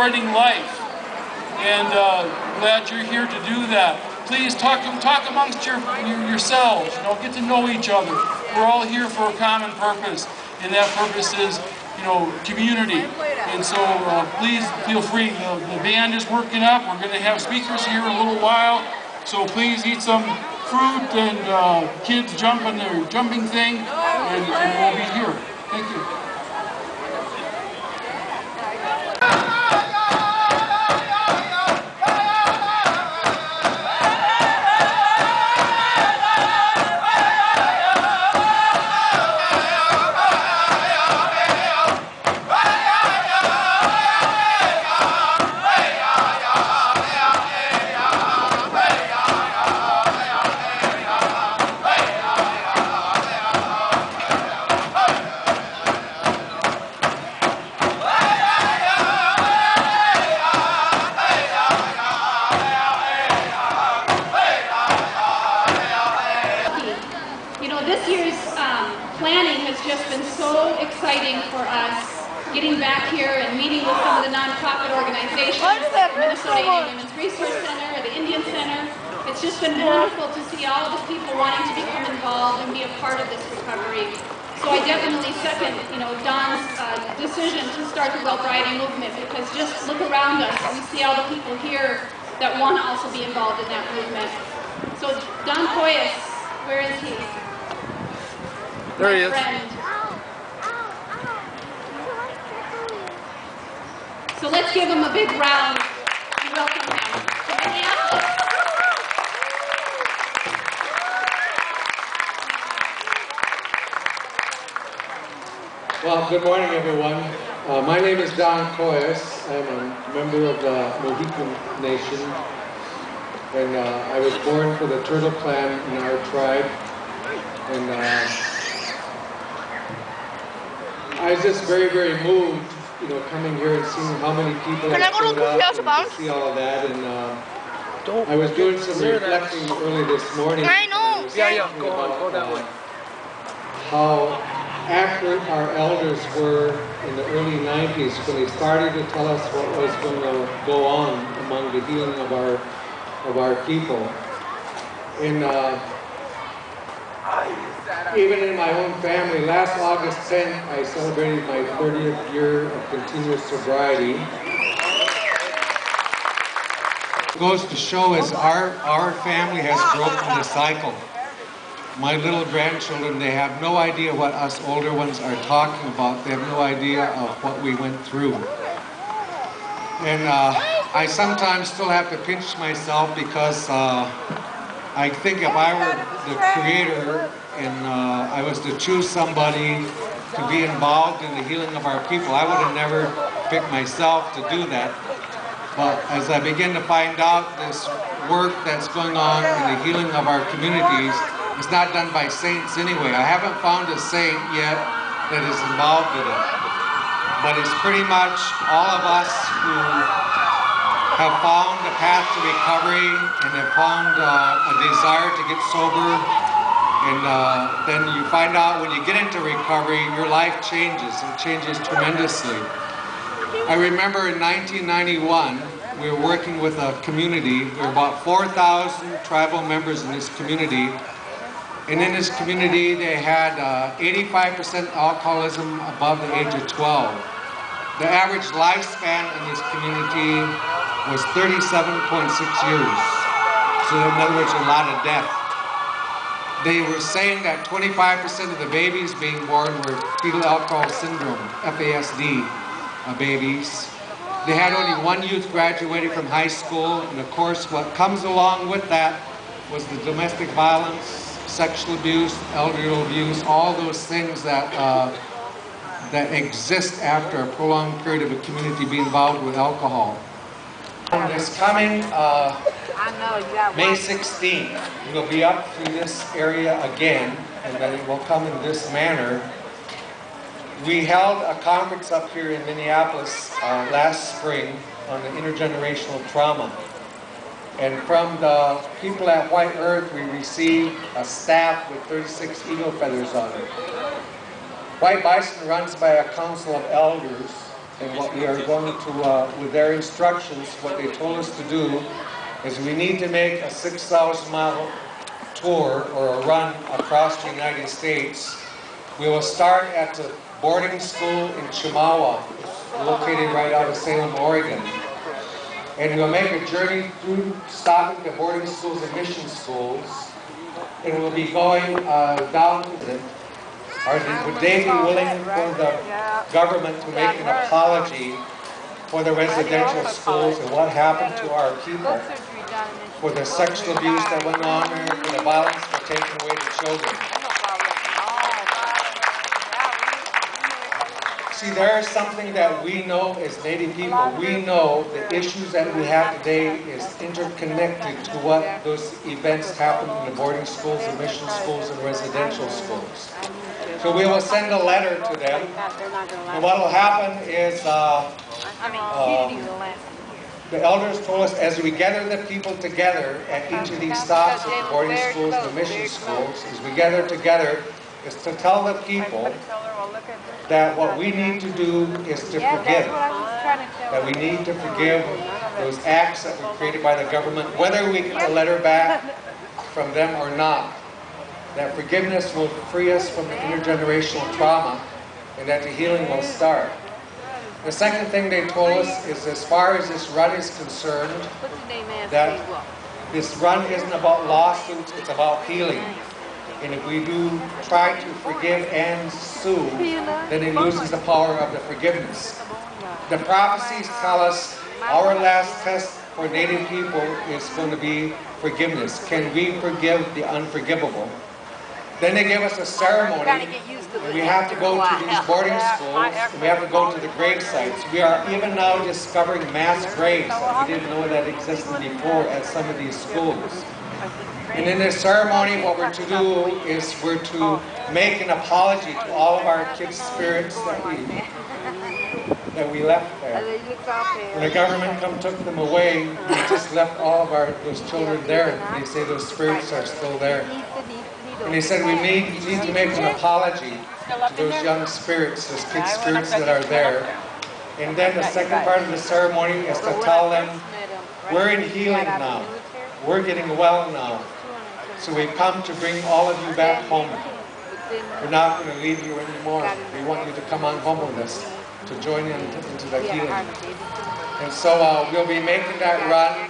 spreading life. And glad you're here to do that. Please talk amongst yourselves. You know, get to know each other. We're all here for a common purpose, and that purpose is, you know, community. And so please feel free. The band is working up. We're going to have speakers here in a little while. So please eat some fruit, and kids jump on their jumping thing, and we'll be here. Thank you. Planning has just been so exciting for us, getting back here and meeting with some of the nonprofit organizations, like the Minnesota Indian Women's Resource Center, the Indian Center. It's just been wonderful to see all of these people wanting to become involved and be a part of this recovery. So I definitely second, you know, Don's decision to start the Wellbriety movement, because just look around us and we see all the people here that want to also be involved in that movement. So Don Koyas, where is he? There he is. So let's give him a big round and welcome him to Minneapolis. Well, good morning, everyone. My name is Don Koyas. I'm a member of the Mohican Nation, and I was born for the Turtle Clan in our tribe. And I was just very, very moved, you know, coming here and seeing how many people have showed up and to see all of that. And I was doing some reflecting early this morning. I know. Yeah, go on, go that way. How accurate our elders were in the early 90s when they started to tell us what was going to go on among the healing of our people. And even in my own family, last August 10th, I celebrated my 30th year of continuous sobriety. It goes to show is our family has broken the cycle. My little grandchildren, they have no idea what us older ones are talking about. They have no idea of what we went through. And I sometimes still have to pinch myself because I think if I were the creator and I was to choose somebody to be involved in the healing of our people, I would have never picked myself to do that. But as I begin to find out this work that's going on in the healing of our communities, it's not done by saints anyway. I haven't found a saint yet that is involved in it. But it's pretty much all of us who have found a path to recovery and have found a desire to get sober. And then you find out when you get into recovery, your life changes. It changes tremendously. I remember in 1991, we were working with a community. There were about 4,000 tribal members in this community. And in this community, they had 85% alcoholism above the age of 12. The average lifespan in this community was 37.6 years. So in other words, a lot of death. They were saying that 25% of the babies being born were fetal alcohol syndrome, FASD babies. They had only one youth graduating from high school, and of course what comes along with that was the domestic violence, sexual abuse, elderly abuse, all those things that that exist after a prolonged period of a community being involved with alcohol. And this coming May 16th, we'll be up through this area again, and then it will come in this manner. We held a conference up here in Minneapolis last spring on the intergenerational trauma. And from the people at White Earth, we received a staff with 36 eagle feathers on it. White Bison runs by a council of elders, And what we are going to, with their instructions, what they told us to do is we need to make a 6,000-mile tour or a run across the United States. We will start at the boarding school in Chemawa, located right out of Salem, Oregon. And we'll make a journey through stopping the boarding schools and mission schools. And we'll be going down to them. Would they be willing for the government to make an apology for the residential schools and what happened to our people, for the sexual abuse that went on there, for the violence for taking away the children? See, there is something that we know as Native people. We know the issues that we have today is interconnected to what those events happened in the boarding schools, the mission schools, and residential schools. So we will send a letter to them, and what will happen is the elders told us as we gather the people together at each of these stops at the boarding schools, the mission schools, as we gather together, is to tell the people that what we need to do is to forgive. That we need to forgive those acts that were created by the government, whether we get a letter back from them or not. That forgiveness will free us from the intergenerational trauma and that the healing will start. The second thing they told us is as far as this run is concerned, that this run isn't about lawsuits, it's about healing. And if we do try to forgive and sue, then it loses the power of the forgiveness. The prophecies tell us our last test for Native people is going to be forgiveness. Can we forgive the unforgivable? Then they give us a ceremony, and we have to go to these boarding schools, and we have to go to the grave sites. We are even now discovering mass graves that we didn't know that existed before at some of these schools. And in this ceremony, what we're to do is we're to make an apology to all of our kids' spirits that we left there. When the government took them away, we just left all of those children there. They say those spirits are still there. And they said we need to make an apology to those young spirits, those kids' spirits that are there. And then the second part of the ceremony is to tell them, we're in healing now. We're getting well now. So we've come to bring all of you back home. We're not going to leave you anymore. We want you to come on home with us, to join into the healing. And so we'll be making that run.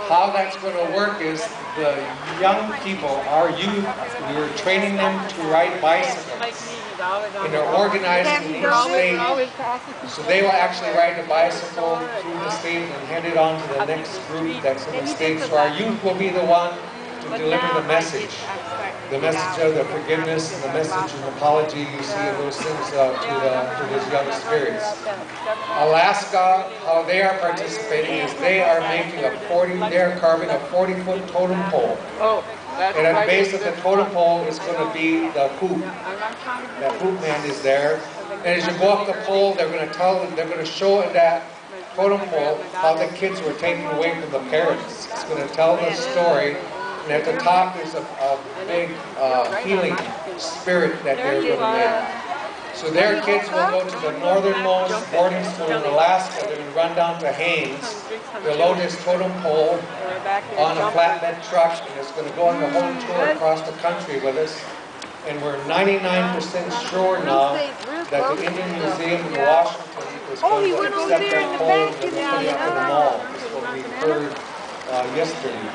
How that's going to work is the young people, our youth, we're training them to ride bicycles. And they're organized in each state. So they will actually ride the bicycle through the state and hand it on to the next group that's in the state. So our youth will be the one to deliver the message. The message of the forgiveness and the message of apology, you see those things to those young spirits. Alaska, how they are participating is they are making they're carving a 40-foot totem pole. And at the base of the totem pole is going to be the hoop. That hoop man is there. And as you go up the pole, they're going to show in that totem pole how the kids were taken away from the parents. It's going to tell the story. And at the top is a big healing spirit that they're going to make. So their kids will go to the northernmost boarding school in Alaska. They're going to run down to Haines. They'll load this totem pole on a flatbed truck, and it's going to go on the whole tour across the country with us. And we're 99% sure now that the Indian Museum in Washington is going to accept that pole and put it up in the mall. This is what we heard yesterday.